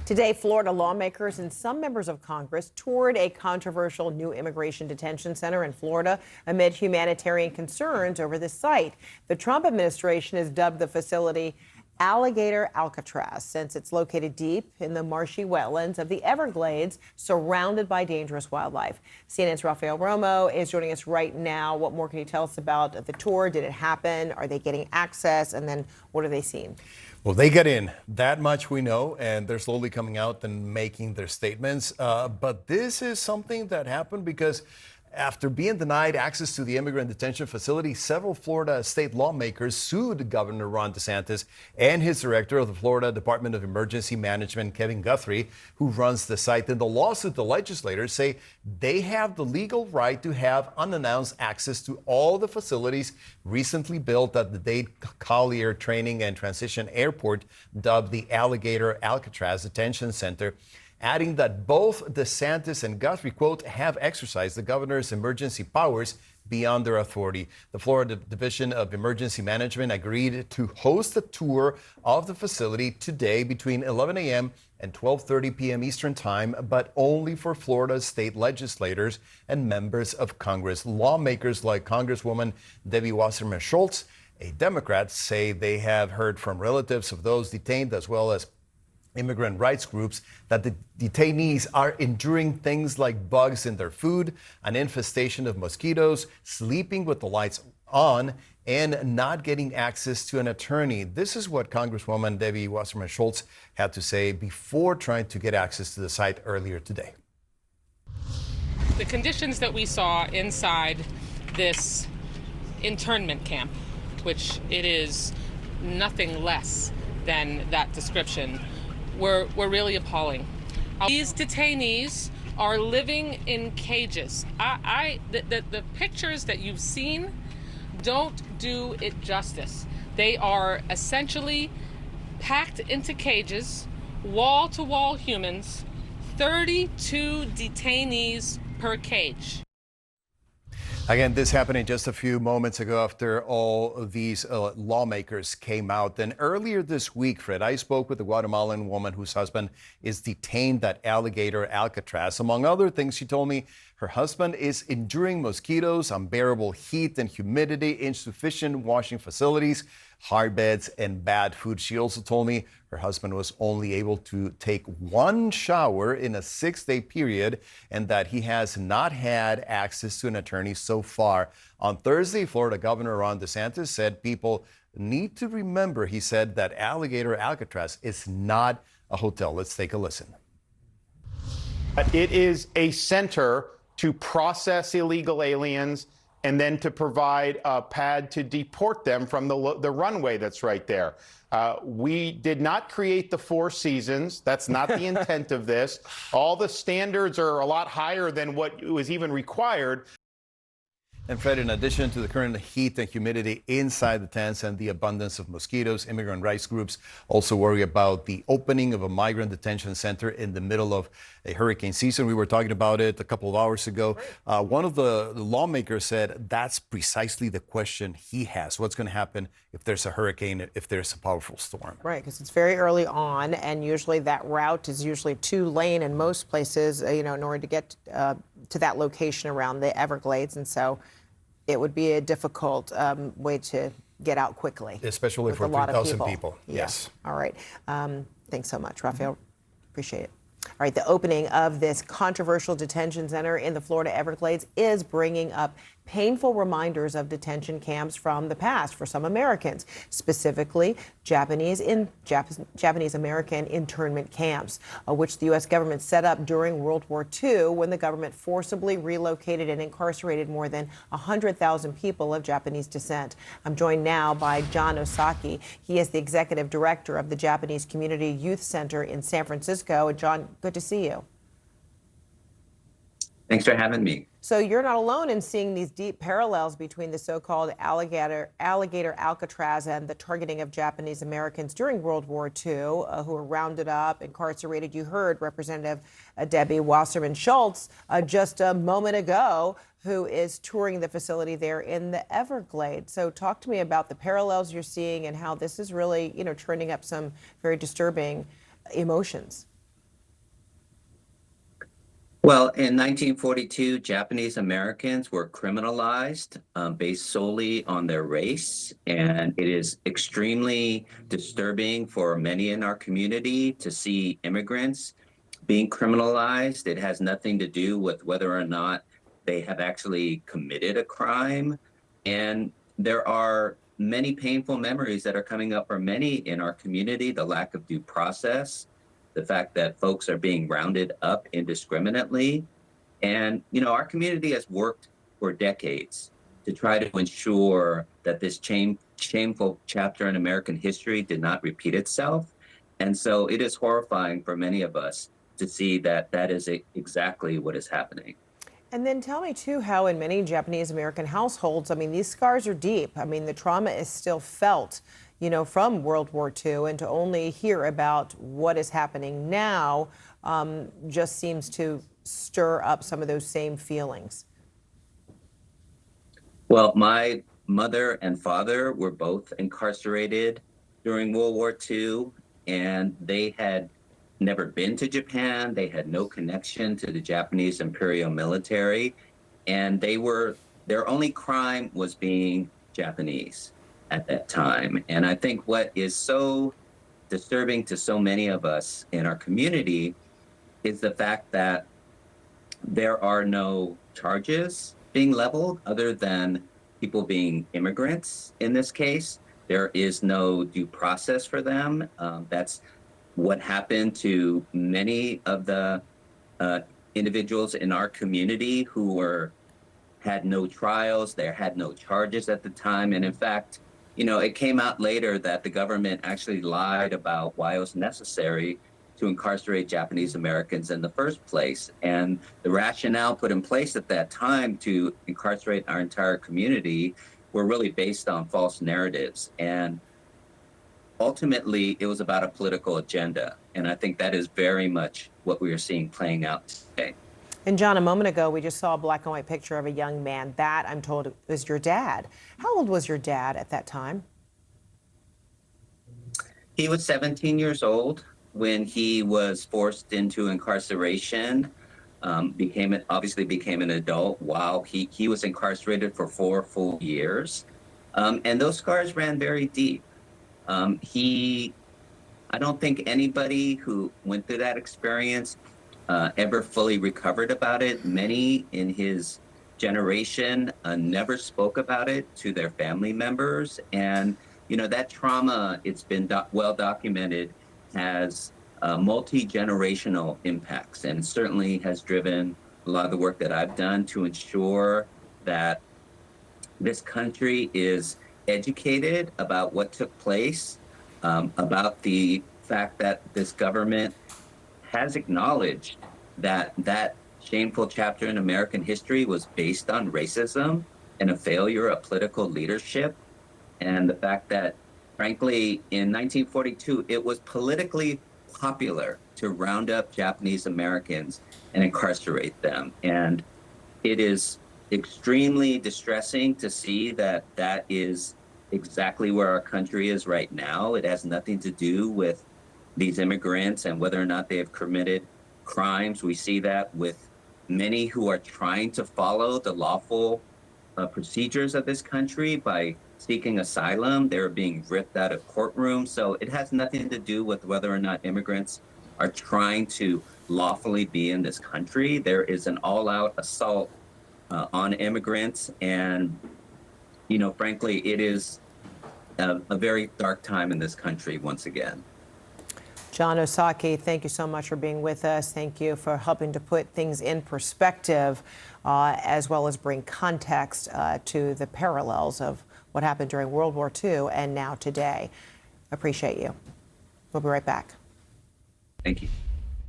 Today, Florida lawmakers and some members of Congress toured a controversial new immigration detention center in Florida amid humanitarian concerns over the site. The Trump administration has dubbed the facility Alligator Alcatraz since it's located deep in the marshy wetlands of the Everglades, surrounded by dangerous wildlife. CNN's Rafael Romo is joining us right now. What more can you tell us about the tour? Did it happen? Are they getting access? And then what are they seeing? Well, they get in. That much we know, and they're slowly coming out and making their statements. But this is something that happened because after being denied access to the immigrant detention facility, several Florida state lawmakers sued Governor Ron DeSantis and his director of the Florida Department of Emergency Management, Kevin Guthrie, who runs the site. In the lawsuit, the legislators say they have the legal right to have unannounced access to all the facilities recently built at the Dade Collier Training and Transition Airport, dubbed the Alligator Alcatraz Detention Center, adding that both DeSantis and Guthrie, quote, have exercised the governor's emergency powers beyond their authority. The Florida Division of Emergency Management agreed to host a tour of the facility today between 11 a.m. and 12:30 p.m. Eastern Time, but only for Florida state legislators and members of Congress. Lawmakers like Congresswoman Debbie Wasserman Schultz, a Democrat, say they have heard from relatives of those detained as well as immigrant rights groups that the detainees are enduring things like bugs in their food, an infestation of mosquitoes, sleeping with the lights on, and not getting access to an attorney. This is what Congresswoman Debbie Wasserman Schultz had to say before trying to get access to the site earlier today. The conditions that we saw inside this internment camp, which it is nothing less than that description, were really appalling. These detainees are living in cages. The pictures that you've seen don't do it justice. They are essentially packed into cages, wall-to-wall humans, 32 detainees per cage. Again, this happening just a few moments ago after all of these lawmakers came out. Then earlier this week, Fred, I spoke with a Guatemalan woman whose husband is detained at Alligator Alcatraz. Among other things, she told me her husband is enduring mosquitoes, unbearable heat and humidity, insufficient washing facilities, hard beds, and bad food. She also told me her husband was only able to take one shower in a 6-day period and that he has not had access to an attorney so far. On Thursday, Florida Governor Ron DeSantis said people need to remember, he said, that Alligator Alcatraz is not a hotel. Let's take a listen. It is a center to process illegal aliens and then to provide a pad to deport them from the runway that's right there. We did not create the Four Seasons. That's not the intent of this. All the standards are a lot higher than what was even required. And Fred, in addition to the current heat and humidity inside the tents and the abundance of mosquitoes, immigrant rights groups also worry about the opening of a migrant detention center in the middle of a hurricane season. We were talking about it a couple of hours ago. One of the lawmakers said that's precisely the question he has. What's going to happen if there's a hurricane, if there's a powerful storm? Right, because it's very early on, and usually that route is usually 2-lane in most places, in order to get to that location around the Everglades. And so it would be a difficult way to get out quickly. Especially for 3,000 people. Yeah. Yes. All right. Thanks so much, Rafael. Appreciate it. All right, the opening of this controversial detention center in the Florida Everglades is bringing up painful reminders of detention camps from the past for some Americans, specifically Japanese American internment camps, which the U.S. government set up during World War II when the government forcibly relocated and incarcerated more than 100,000 people of Japanese descent. I'm joined now by John Osaki. He is the executive director of the Japanese Community Youth Center in San Francisco. And John, good to see you. Thanks for having me. So you're not alone in seeing these deep parallels between the so-called Alligator Alcatraz and the targeting of Japanese Americans during World War II who were rounded up, incarcerated. You heard Representative Debbie Wasserman Schultz just a moment ago, who is touring the facility there in the Everglades. So talk to me about the parallels you're seeing and how this is really, turning up some very disturbing emotions. Well, in 1942, Japanese Americans were criminalized based solely on their race. And it is extremely disturbing for many in our community to see immigrants being criminalized. It has nothing to do with whether or not they have actually committed a crime. And there are many painful memories that are coming up for many in our community: the lack of due process, the fact that folks are being rounded up indiscriminately. And, our community has worked for decades to try to ensure that this shameful chapter in American history did not repeat itself. And so it is horrifying for many of us to see that that is exactly what is happening. And then tell me, too, how in many Japanese American households, I mean, these scars are deep. I mean, the trauma is still felt, from World War II. And to only hear about what is happening now just seems to stir up some of those same feelings. Well, my mother and father were both incarcerated during World War II, and they had never been to Japan. They had no connection to the Japanese imperial military, and their only crime was being Japanese at that time. And I think what is so disturbing to so many of us in our community is the fact that there are no charges being leveled other than people being immigrants in this case. There is no due process for them. That's what happened to many of the individuals in our community who had no trials, there had no charges at the time. And in fact, it came out later that the government actually lied about why it was necessary to incarcerate Japanese Americans in the first place. And the rationale put in place at that time to incarcerate our entire community were really based on false narratives. And ultimately, it was about a political agenda. And I think that is very much what we are seeing playing out today. And John, a moment ago, we just saw a black and white picture of a young man. That, I'm told, was your dad. How old was your dad at that time? He was 17 years old when he was forced into incarceration. Obviously became an adult while he was incarcerated for 4 full years. And those scars ran very deep. I don't think anybody who went through that experience ever fully recovered about it. Many in his generation never spoke about it to their family members. And, that trauma, it's been well documented, has multi-generational impacts, and certainly has driven a lot of the work that I've done to ensure that this country is educated about what took place, about the fact that this government has acknowledged that that shameful chapter in American history was based on racism and a failure of political leadership. And the fact that, frankly, in 1942, it was politically popular to round up Japanese Americans and incarcerate them. And it is extremely distressing to see that that is exactly where our country is right now. It has nothing to do with these immigrants and whether or not they have committed crimes. We see that with many who are trying to follow the lawful procedures of this country by seeking asylum. They're being ripped out of courtrooms. So it has nothing to do with whether or not immigrants are trying to lawfully be in this country. There is an all-out assault on immigrants. And, frankly, it is a very dark time in this country once again. John Osaki, thank you so much for being with us. Thank you for helping to put things in perspective, as well as bring context to the parallels of what happened during World War II and now today. Appreciate you. We'll be right back. Thank you.